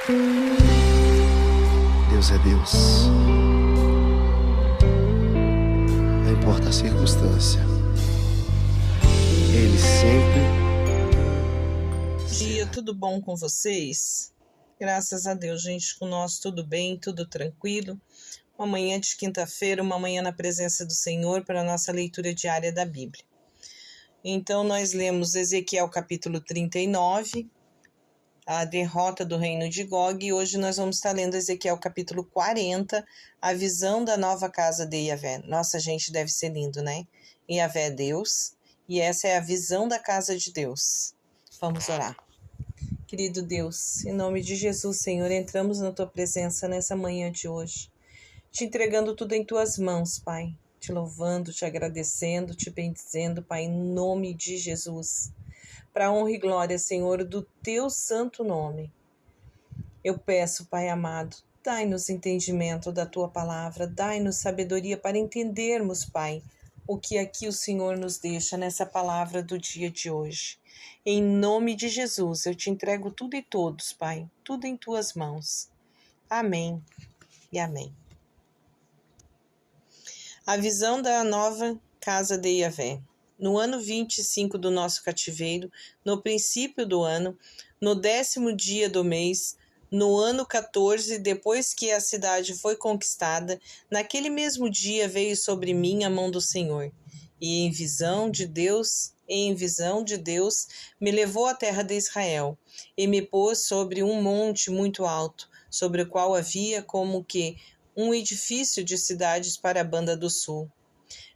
Deus é Deus. Não importa a circunstância, Ele sempre. Dia, tudo bom com vocês? Graças a Deus, gente, com nós tudo bem, tudo tranquilo. Uma manhã de quinta-feira, uma manhã na presença do Senhor para a nossa leitura diária da Bíblia. Então, nós lemos Ezequiel capítulo 39, a derrota do reino de Gog, e hoje nós vamos estar lendo Ezequiel capítulo 40, a visão da nova casa de Yahvé. Nossa, gente, deve ser lindo, né? Yahvé é Deus, e essa é a visão da casa de Deus. Vamos orar. Querido Deus, em nome de Jesus, Senhor, entramos na Tua presença nessa manhã de hoje, te entregando tudo em Tuas mãos, Pai, te louvando, te agradecendo, te bendizendo, Pai, em nome de Jesus, para a honra e glória, Senhor, do Teu santo nome. Eu peço, Pai amado, dai-nos entendimento da Tua palavra, dai-nos sabedoria para entendermos, Pai, o que aqui o Senhor nos deixa nessa palavra do dia de hoje. Em nome de Jesus, eu te entrego tudo e todos, Pai, tudo em Tuas mãos. Amém e amém. A visão da nova casa de Yahvé. No ano 25 do nosso cativeiro, no princípio do ano, no 10º dia do mês, no ano 14, depois que a cidade foi conquistada, naquele mesmo dia veio sobre mim a mão do Senhor, e em visão de Deus, me levou à terra de Israel, e me pôs sobre um monte muito alto, sobre o qual havia como que um edifício de cidades para a banda do sul.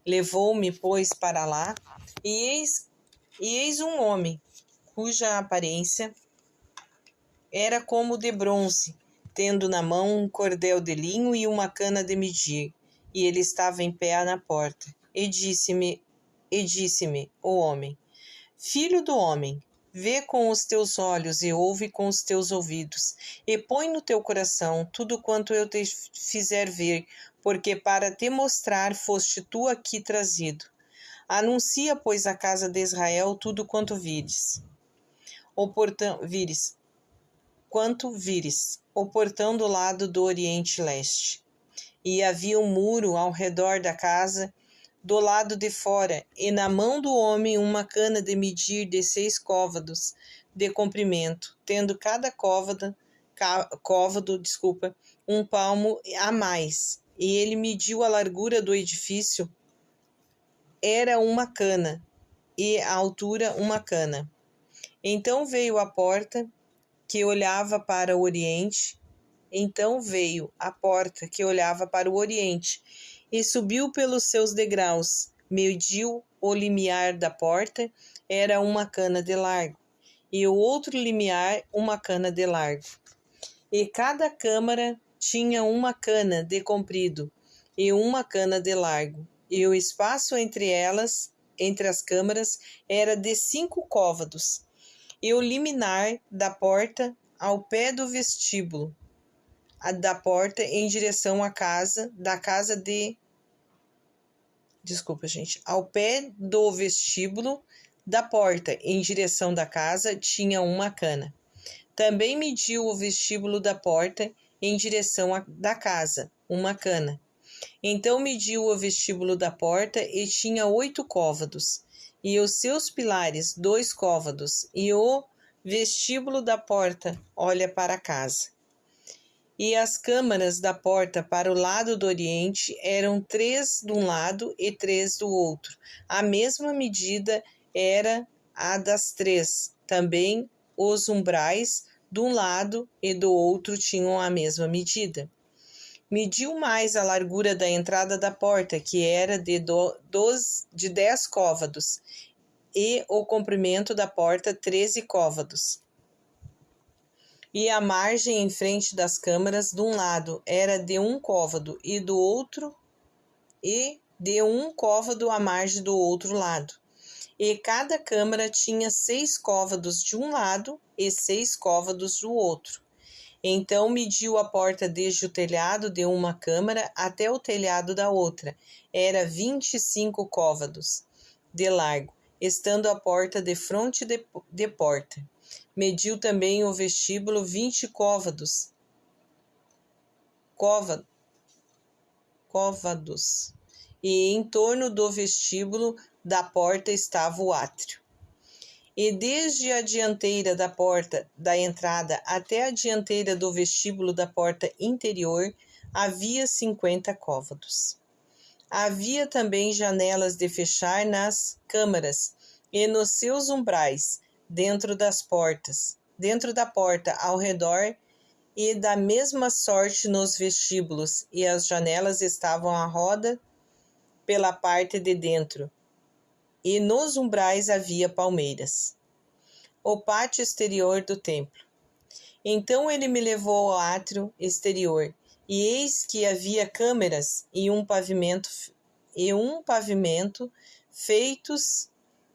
Levou-me, pois, para lá, e eis um homem, cuja aparência era como de bronze, tendo na mão um cordel de linho e uma cana de medir, e ele estava em pé na porta. E disse-me, o homem: Filho do homem, vê com os teus olhos e ouve com os teus ouvidos, e põe no teu coração tudo quanto eu te fizer ver, porque para te mostrar foste tu aqui trazido. Anuncia, pois, à casa de Israel tudo quanto vires. O portão do lado do oriente leste. E havia um muro ao redor da casa, do lado de fora, e na mão do homem uma cana de medir de 6 côvados de comprimento, tendo cada côvado, um palmo a mais. E ele mediu a largura do edifício, era uma cana, e a altura uma cana. Então veio a porta que olhava para o oriente, e subiu pelos seus degraus, mediu o limiar da porta, era uma cana de largo, e o outro limiar uma cana de largo. E cada câmara tinha uma cana de comprido e uma cana de largo, e o espaço entre as câmaras, era de 5 côvados, e o limiar da porta ao pé do vestíbulo, da porta em direção ao pé do vestíbulo da porta em direção da casa tinha uma cana. Também mediu o vestíbulo da porta em direção da casa, uma cana. Então mediu o vestíbulo da porta e tinha 8 côvados, e os seus pilares 2 côvados, e o vestíbulo da porta olha para a casa. E as câmaras da porta para o lado do oriente eram 3 de um lado e 3 do outro. A mesma medida era a das 3. Também os umbrais de um lado e do outro tinham a mesma medida. Mediu mais a largura da entrada da porta, que era de 10 côvados, e o comprimento da porta 13 côvados. E a margem em frente das câmaras de um lado era de 1 côvado, e do outro, e de 1 côvado a margem do outro lado. E cada câmara tinha 6 côvados de um lado e 6 côvados do outro. Então mediu a porta desde o telhado de uma câmara até o telhado da outra. Era 25 côvados de largo, estando a porta de fronte de porta. Mediu também o vestíbulo 20 côvados, e em torno do vestíbulo da porta estava o átrio. E desde a dianteira da porta da entrada até a dianteira do vestíbulo da porta interior havia 50 côvados. Havia também janelas de fechar nas câmaras e nos seus umbrais, dentro da porta ao redor, e da mesma sorte nos vestíbulos, e as janelas estavam à roda pela parte de dentro, e nos umbrais havia palmeiras. O pátio exterior do templo. Então ele me levou ao átrio exterior, e eis que havia câmaras e um pavimento feitos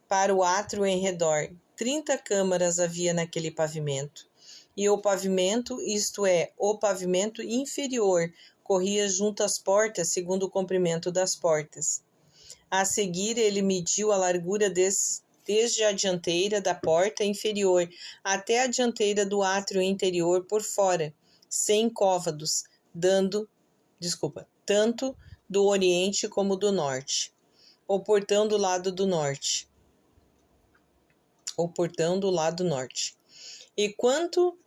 para o átrio em redor. 30 câmaras havia naquele pavimento. E o pavimento, isto é, o pavimento inferior, corria junto às portas, segundo o comprimento das portas. A seguir, ele mediu a largura desde a dianteira da porta inferior até a dianteira do átrio interior por fora, 100 côvados, tanto do oriente como do norte. O portão do lado norte. E quanto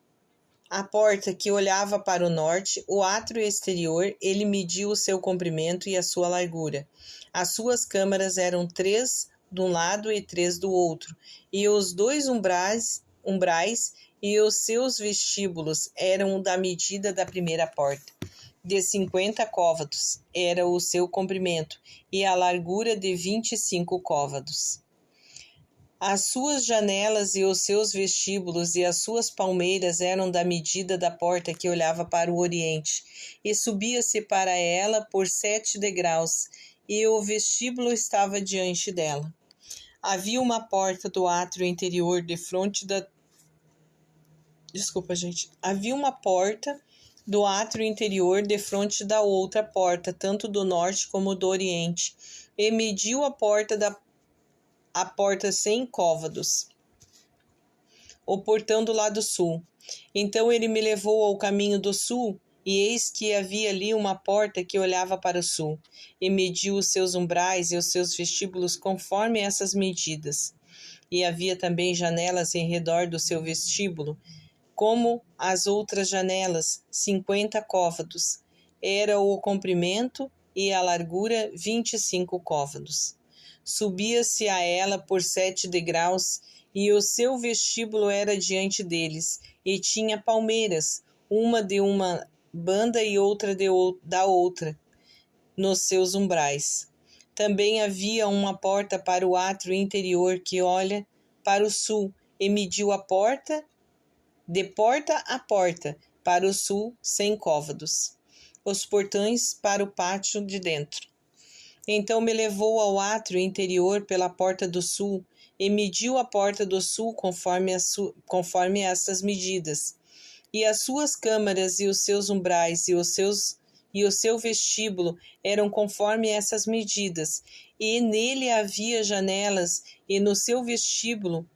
à porta que olhava para o norte, o átrio exterior, ele mediu o seu comprimento e a sua largura. As suas câmaras eram 3 de um lado e 3 do outro, e os 2 umbrais e os seus vestíbulos eram da medida da primeira porta. De 50 côvados era o seu comprimento, e a largura de 25 côvados. As suas janelas e os seus vestíbulos e as suas palmeiras eram da medida da porta que olhava para o oriente, e subia-se para ela por 7 degraus, e o vestíbulo estava diante dela. Havia uma porta do átrio interior defronte da... Havia uma porta do átrio interior defronte da outra porta, tanto do norte como do oriente, e mediu a porta 100 côvados. O portão do lado sul. Então ele me levou ao caminho do sul, e eis que havia ali uma porta que olhava para o sul, e mediu os seus umbrais e os seus vestíbulos conforme essas medidas. E havia também janelas em redor do seu vestíbulo, como as outras janelas, 50 côvados. Era o comprimento e a largura 25 côvados. Subia-se a ela por 7 degraus, e o seu vestíbulo era diante deles, e tinha palmeiras, uma de uma banda e outra da outra, nos seus umbrais. Também havia uma porta para o átrio interior que olha para o sul, e mediu a porta, de porta a porta, para o sul 100 côvados. Os portões para o pátio de dentro. Então me levou ao átrio interior pela porta do sul, e mediu a porta do sul conforme estas medidas. E as suas câmaras e os seus umbrais e o seu vestíbulo eram conforme essas medidas, e nele havia janelas, e no seu vestíbulo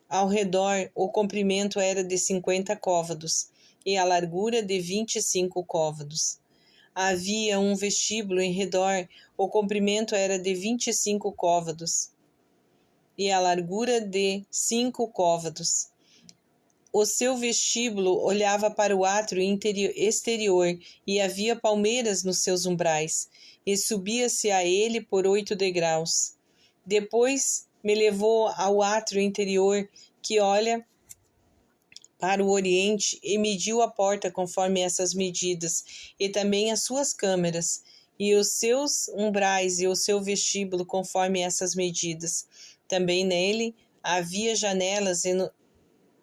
ao redor o comprimento era de 50 côvados, e a largura de 25 côvados. Havia um vestíbulo em redor, o comprimento era de 25 côvados, e a largura de 5 côvados. O seu vestíbulo olhava para o átrio exterior, e havia palmeiras nos seus umbrais, e subia-se a ele por 8 degraus. Depois me levou ao átrio interior, que olha para o oriente, e mediu a porta conforme essas medidas, e também as suas câmaras, e os seus umbrais e o seu vestíbulo conforme essas medidas. Também nele havia janelas,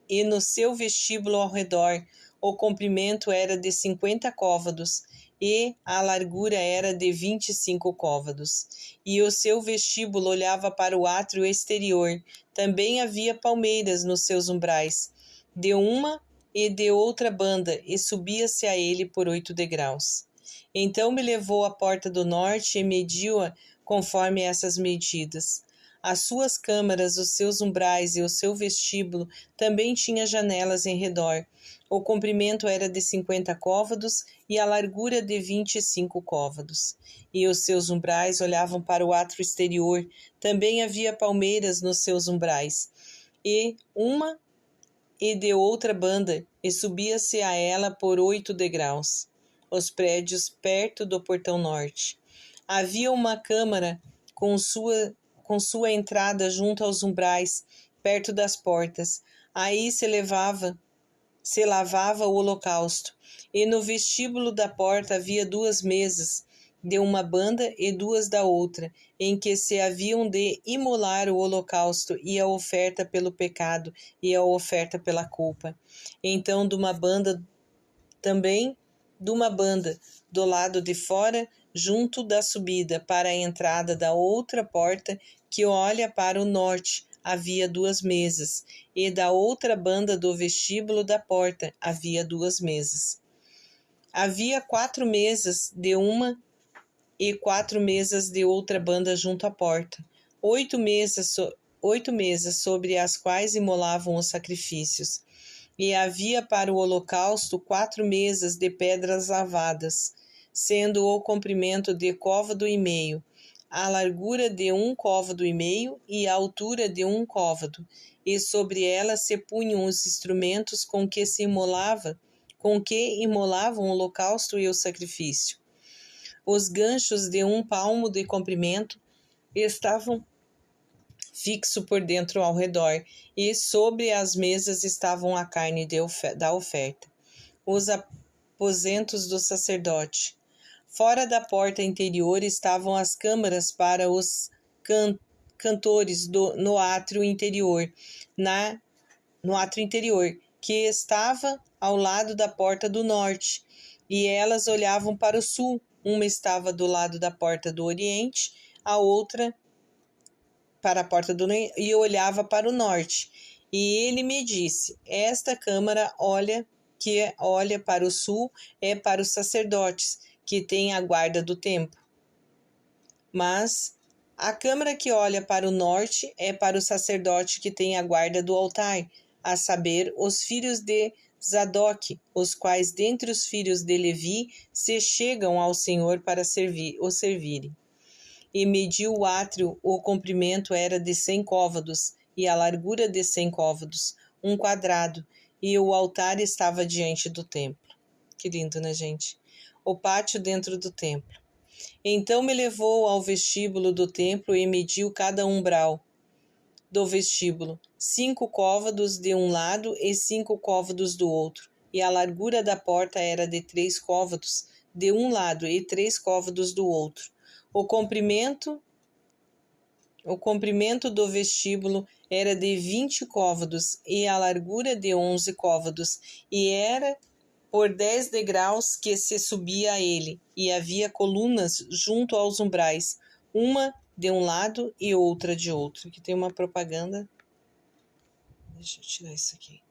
e no seu vestíbulo ao redor o comprimento era de 50 côvados, e a largura era de 25 côvados. E o seu vestíbulo olhava para o átrio exterior. Também havia palmeiras nos seus umbrais, de uma e de outra banda, e subia-se a ele por 8 degraus. Então me levou à porta do norte, e mediu-a conforme essas medidas. As suas câmaras, os seus umbrais e o seu vestíbulo também tinha janelas em redor. O comprimento era de 50 côvados e a largura de 25 côvados. E os seus umbrais olhavam para o átrio exterior. Também havia palmeiras nos seus umbrais. E uma e de outra banda, e subia-se a ela por 8 degraus. Os prédios perto do portão norte. Havia uma câmara com sua entrada junto aos umbrais, perto das portas. Aí se lavava o holocausto. E no vestíbulo da porta havia 2 mesas, de uma banda e 2 da outra, em que se haviam de imolar o holocausto e a oferta pelo pecado e a oferta pela culpa. Então, de uma banda, do lado de fora, junto da subida para a entrada da outra porta, que olha para o norte, havia 2 mesas, e da outra banda do vestíbulo da porta havia 2 mesas. Havia 4 mesas de uma e 4 mesas de outra banda junto à porta, 8 mesas sobre as quais imolavam os sacrifícios. E havia para o holocausto 4 mesas de pedras lavadas, sendo o comprimento de 1,5 côvado, a largura de 1,5 côvado e a altura de 1 côvado, e sobre elas se punham os instrumentos com que imolavam o holocausto e o sacrifício. Os ganchos de 1 palmo de comprimento estavam fixos por dentro ao redor, e sobre as mesas estavam a carne da oferta. Os aposentos do sacerdote. Fora da porta interior estavam as câmaras para os cantores no átrio interior, que estava ao lado da porta do norte, e elas olhavam para o sul. Uma estava do lado da porta do oriente, a outra para a porta do oriente, e olhava para o norte. E ele me disse: esta câmara que olha para o sul é para os sacerdotes, que têm a guarda do templo. Mas a câmara que olha para o norte é para o sacerdote que tem a guarda do altar, a saber, os filhos de Zadok, os quais dentre os filhos de Levi se chegam ao Senhor para o servirem. E mediu o átrio, o comprimento era de 100 côvados, e a largura de 100 côvados, 1 quadrado, e o altar estava diante do templo. Que lindo, né, gente? O pátio dentro do templo. Então me levou ao vestíbulo do templo e mediu cada umbral do vestíbulo, 5 côvados de um lado e 5 côvados do outro, e a largura da porta era de 3 côvados de um lado e 3 côvados do outro. O comprimento do vestíbulo era de 20 côvados e a largura de 11 côvados, e era por 10 degraus que se subia a ele, e havia colunas junto aos umbrais, uma de um lado e outra de outro. Aqui tem uma propaganda. Deixa eu tirar isso aqui.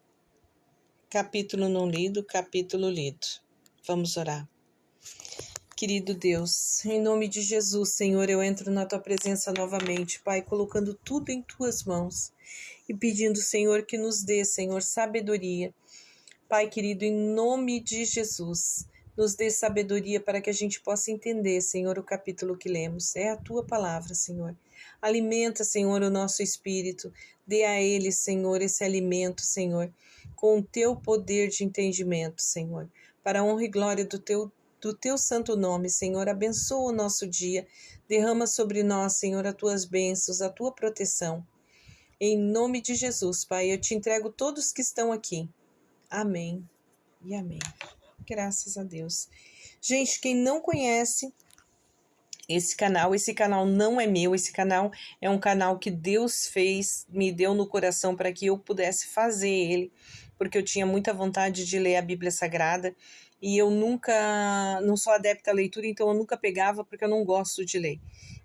Capítulo não lido, capítulo lido. Vamos orar. Querido Deus, em nome de Jesus, Senhor, eu entro na Tua presença novamente, Pai, colocando tudo em Tuas mãos e pedindo, Senhor, que nos dê, Senhor, sabedoria. Pai querido, em nome de Jesus, nos dê sabedoria para que a gente possa entender, Senhor, o capítulo que lemos. É a Tua palavra, Senhor. Alimenta, Senhor, o nosso espírito. Dê a ele, Senhor, esse alimento, Senhor, com o Teu poder de entendimento, Senhor, para a honra e glória do Teu santo nome, Senhor. Abençoa o nosso dia. Derrama sobre nós, Senhor, as Tuas bênçãos, a Tua proteção. Em nome de Jesus, Pai, eu te entrego todos que estão aqui. Amém e amém. Graças a Deus. Gente, quem não conhece esse canal não é meu, esse canal é um canal que Deus fez, me deu no coração para que eu pudesse fazer ele, porque eu tinha muita vontade de ler a Bíblia Sagrada e eu não sou adepta à leitura, então eu nunca pegava porque eu não gosto de ler.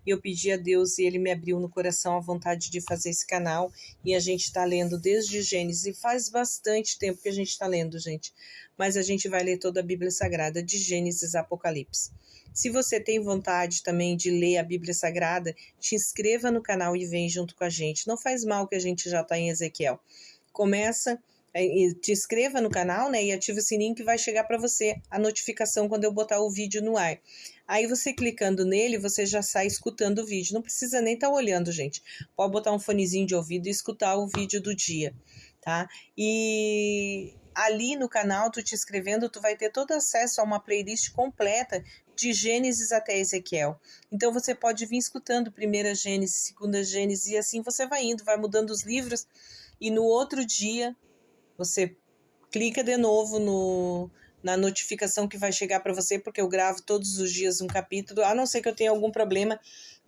E eu pedi a Deus e Ele me abriu no coração a vontade de fazer esse canal e a gente está lendo desde Gênesis, e faz bastante tempo que a gente está lendo, gente, mas a gente vai ler toda a Bíblia Sagrada, de Gênesis a Apocalipse. Se você tem vontade também de ler a Bíblia Sagrada, te inscreva no canal e vem junto com a gente. Não faz mal que a gente já está em Ezequiel. Começa, te inscreva no canal, né, e ative o sininho que vai chegar para você a notificação quando eu botar o vídeo no ar. Aí você clicando nele, você já sai escutando o vídeo. Não precisa nem estar olhando, gente. Pode botar um fonezinho de ouvido e escutar o vídeo do dia, tá? E ali no canal, tu te inscrevendo, tu vai ter todo acesso a uma playlist completa de Gênesis até Ezequiel. Então você pode vir escutando 1ª Gênesis, 2ª Gênesis, e assim você vai indo, vai mudando os livros, e no outro dia você clica de novo na notificação que vai chegar para você, porque eu gravo todos os dias um capítulo, a não ser que eu tenha algum problema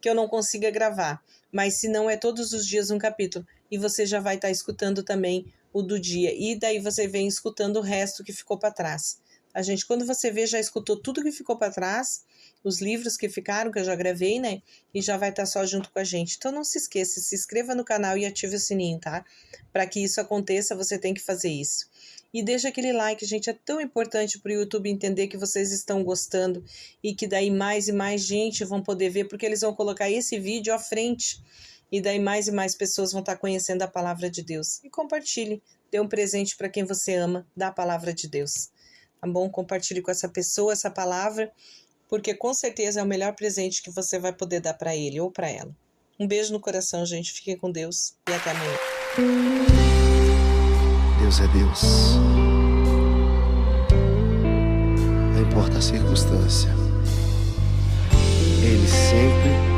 que eu não consiga gravar, mas se não é todos os dias um capítulo, e você já vai estar escutando também o do dia, e daí você vem escutando o resto que ficou para trás. A gente, quando você vê, já escutou tudo que ficou para trás, os livros que ficaram, que eu já gravei, né? E já vai estar só junto com a gente. Então não se esqueça, se inscreva no canal e ative o sininho, tá? Para que isso aconteça, você tem que fazer isso. E deixa aquele like, gente, é tão importante para o YouTube entender que vocês estão gostando e que daí mais e mais gente vão poder ver, porque eles vão colocar esse vídeo à frente e daí mais e mais pessoas vão estar conhecendo a palavra de Deus. E compartilhe, dê um presente para quem você ama da palavra de Deus. Tá bom? Compartilhe com essa pessoa essa palavra, porque com certeza é o melhor presente que você vai poder dar para ele ou para ela. Um beijo no coração, gente. Fiquem com Deus e até amanhã. Deus é Deus. Não importa a circunstância, Ele sempre